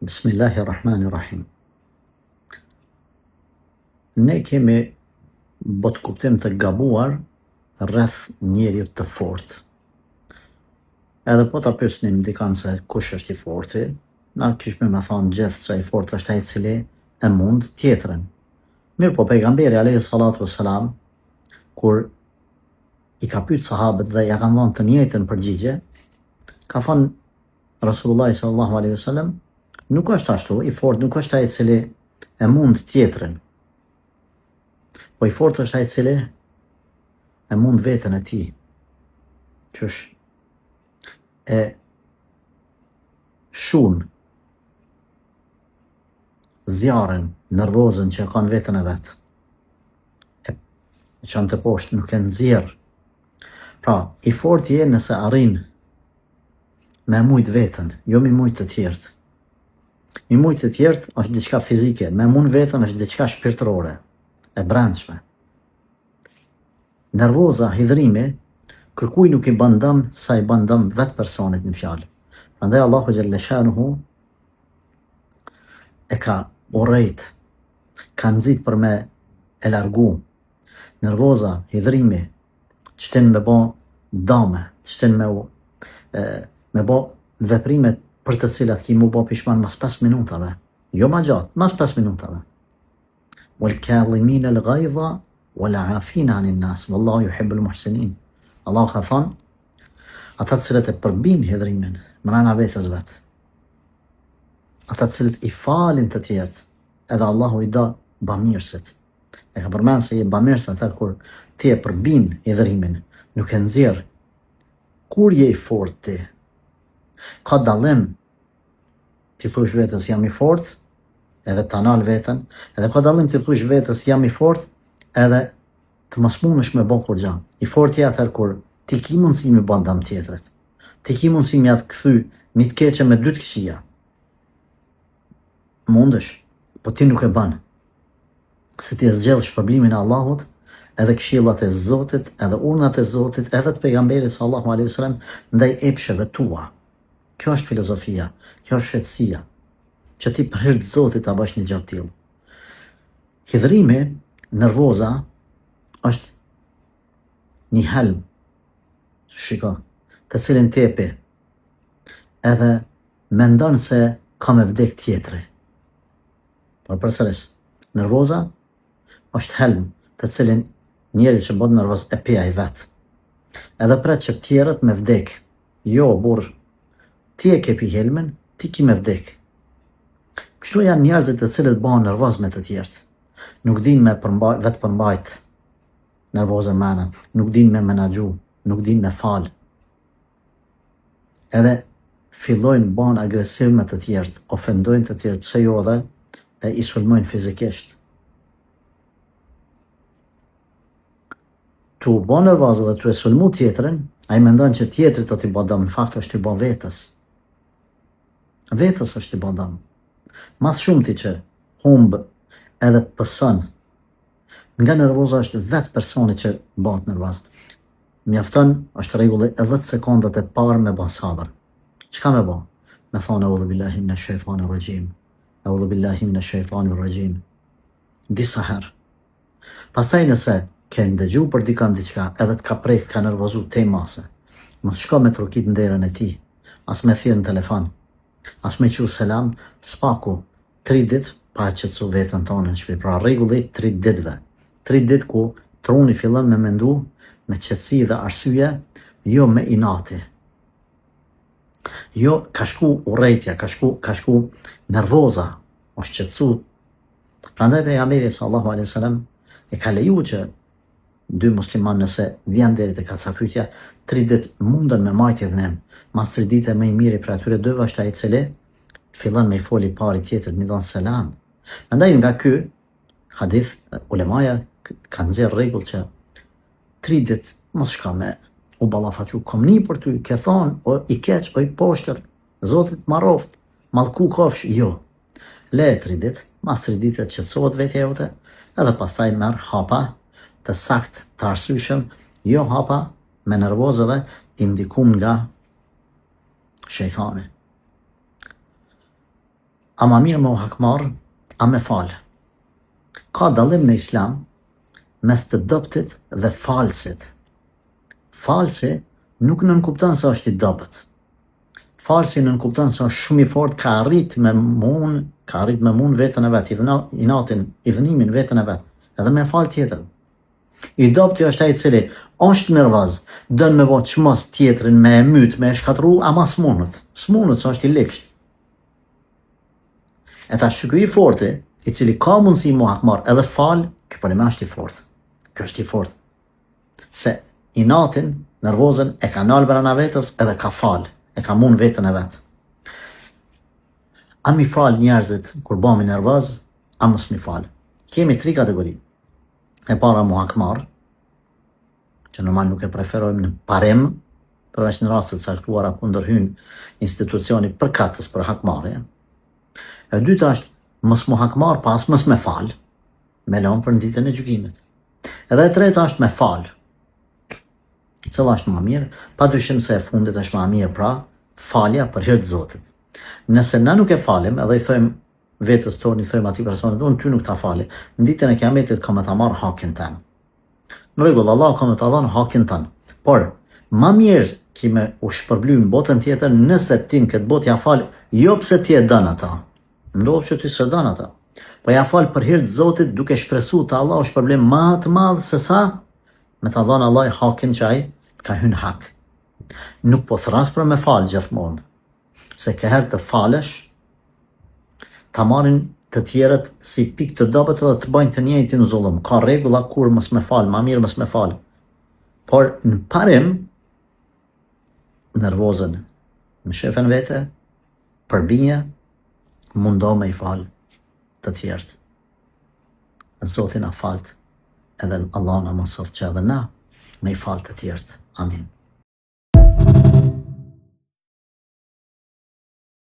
Bismillahirrahmanirrahim. Ne kemi bot kuptim të gabuar rreth njeriut të fortë. Edhe po ta pyesnim dikan se kush është i forti, na kishme me thonë gjithë se i fortë është ai i cili e mund tjetrën. Mirë po pejgamberi alayhi salatu wassalam, kur i ka pyet sahabët dhe ja kanë dhënë të njëjtën përgjigje, ka thonë Rasulullah sallallahu alaihi wasallam, nuk është ashtu, i fortë nuk është ai i cili e mund tjetrën, po i fortë është ai i cili e mund veten e tij. Qysh e shun zjarrin, nervozën që ka në veten e vet. E çon të poshtë, nuk e nxjerr. Pra, i fortë je nëse arrin me mujt veten, jo me mujt të tjerët. Me mujt të tjerët është diçka fizike, me mund veten është diçka shpirtërore, e brendshme. Nervoza, hidhrimi, kërkuj nuk i bën dëm sa i bën dëm vetë personit në fjalë. Prandaj Allahu xhalla shanuhu e ka urrejt, ka nxit për me e largu. Nervoza, hidhrimi, çtin me bë dame, çtin me bë veprime për të cilat ki mu bë pishman mas 5 minutave, jo ma gjatë, mas 5 minutave. Wal kadhimina al ghayza wal afina anin nas wallahu yuhibbul muhsinin. Allah ka thonë, ata të cilët e përbin hidhrimin, mrena vetës vetë. Ata të cilët i falin të tjerët, edhe Allahu i da bamirësit. E ka përmenë se i bamirës atër kur ti e përbin hidhrimin, nuk e nxjerr. Kur je i fort ti, ka dallim ti thush vetës jam i fort, edhe të anal veten, edhe ka dallim ti thush vetës jam i fort, edhe të mos mundesh me bë kur gja. I forti atër kur ti ki mundësi me bën dëm tjetrit. Ti ki mundësi me atë kthy një të keqe me 2 të këqija. Mundesh, po ti nuk e bën. Se ti e zgjidh shpërblimin e Allahut, edhe këshillat e Zotit, edhe urnat e Zotit, edhe të pejgamberit sallallahu alaihi wasallam ndaj epsheve tua. Kjo është filozofia, kjo është shëtësia, që ti për hir të Zotit ta bësh një gjë të tillë. Hidhrimi, nervoza, është një helm, shiko, të cilin tepi, edhe mendon se ka me vdek tjetri. Po përsëris, nervoza është helm, të cilin njeri që bën nervoz e pija i vet. Edhe pret që tjerët me vdek. Jo, burr, ti e ke pi helmin, ti ki me vdek. Kështu janë njerëzit të cilët bëhen nervoz me të tjerët. Nuk din me vetë përmbajt nervozën mëna, nuk din me menaxhu, nuk din me fal. Edhe fillojnë bëhen agresiv me të tjerët, ofendojnë të tjerët, pse jo edhe e i sulmojnë fizikisht. Tu bën nervoz dhe tu e sulmu tjetrin, ai mendon që tjetri do t'i bë dëm, në fakt është t'i bë vetës. Vetës është t'i bë dëm. Mas shumti që humb edhe pëson, nga nervoza është vetë personi që bëhet nervoz. Mjafton është rregulli e 10 sekondat e parë me bën sabër. Çka me bë? Me thonë audhu billahi minash shaitanir rajim. Audhu billahi minash shaitanir rajim. Disa herë. Pastaj nëse ke ndëgju për dikan diçka, edhe të ka prejkt, ka nervozu te mase, mos shko me trokit në derën e ti, as me thirë në telefon, as me qu selam, spaku, 3 dit pa qëtësu vetën tonë në shpi. Pra rregulli 3 ditve. 3 dit ku truni fillon me mendu, me qëtësi dhe arsye, jo me inati. Jo, ka shku urrejtja, ka shku nervoza, është qëtësu. Prandaj pejgamberi sallallahu alaihi wasallam e ka leju që 2 musliman nëse vjen deri te kacafytja, 3 dit mundën me majtje dhënim. Mas 3 dite më i miri për atyre 2 është ai i cili fillon me i foli pari tjetrit, me dhënë selam. Prandaj nga ky hadith ulemaja kanë nxjerr rregull që 3 dit mos shka me u ballafaqu komni për ty, ke thonë o i keq, o i poshtër, Zotit maroft, mallku kofsh, jo. Le 3 dit, mas 3 ditë të qetësohet vetja jote, edhe pastaj merr hapa të sakt, të arsyeshëm, jo hapa me nervozë dhe indikum nga shejtani. a ma mirë me u hakmarë, a me falë? Ka dallim në islam mes të dobtit dhe falsit. Falsi nuk nënkupton se është i dobët. Falsi nënkupton se është shumë i fort, ka arrit me mund vetën e vetë, idhënimin vetën e vetë, edhe me falë tjetër. I dobti është ai i cili është nervoz, dën me bo çmos tjetrin, me e myt, me e shkatru, ama s'munët se është i likësht. E ta shqy i forti, i cili ka mundësi mu hakmar edhe falë, kjo për është i fort. Kjo është i fort. Se inatin, nervozën, e ka nalë brana vetës edhe ka falë, e ka mund vetën e vetë. A mi falë njerëzit kur bëmi nervoz, a mos mi falë. Kemi 3 kategori. E para mu hakmar, që normal nuk e preferojmë në parim, përveç në rastet caktuara ku ndërhyn institucioni përkatës për hakmarje. E dyta është mos mu hakmar pas mos me falë, me lënë për në ditën e gjykimit. Edhe e treta është me falë. Cëlla është ma mirë? Pa dyshim se e fundit është ma mirë, pra falja për hir të Zotit. Nëse na nuk e falim, edhe i thojmë vetës tonë, i thojmë atij personit, unë ty nuk ta fali, në ditën e kiametit ka me ta marrë hakin tënë. Në rregull, Allah ka me ta dhënë hakin tënë. Por, ma mirë ki me u shpërbly në botën tjetër, nëse ti në këtë botë ja falë, jo pse ti e dënë ata. Ndodhë që ti së dënë ata. Po ja falë për hir të Zotit, duke shpresu të Allah është problem ma të madhë se sa me ta dhënë Allah hakin që ai ka hynë hak. Nuk po thras për me falë gjithmonë, se këherë të falësh, ta marrin të tjerët si pikë të dobët edhe të bëjnë të njëjtin zullum. Ka rregulla kur mos me falë, ma mirë mos me falë. Por në parim, nervozën, më shefen vete, përbinje, mundo me i falë të tjerët. Zotin a falët, edhe Allah na mësoft që edhe na me i falë të tjerët. Amin.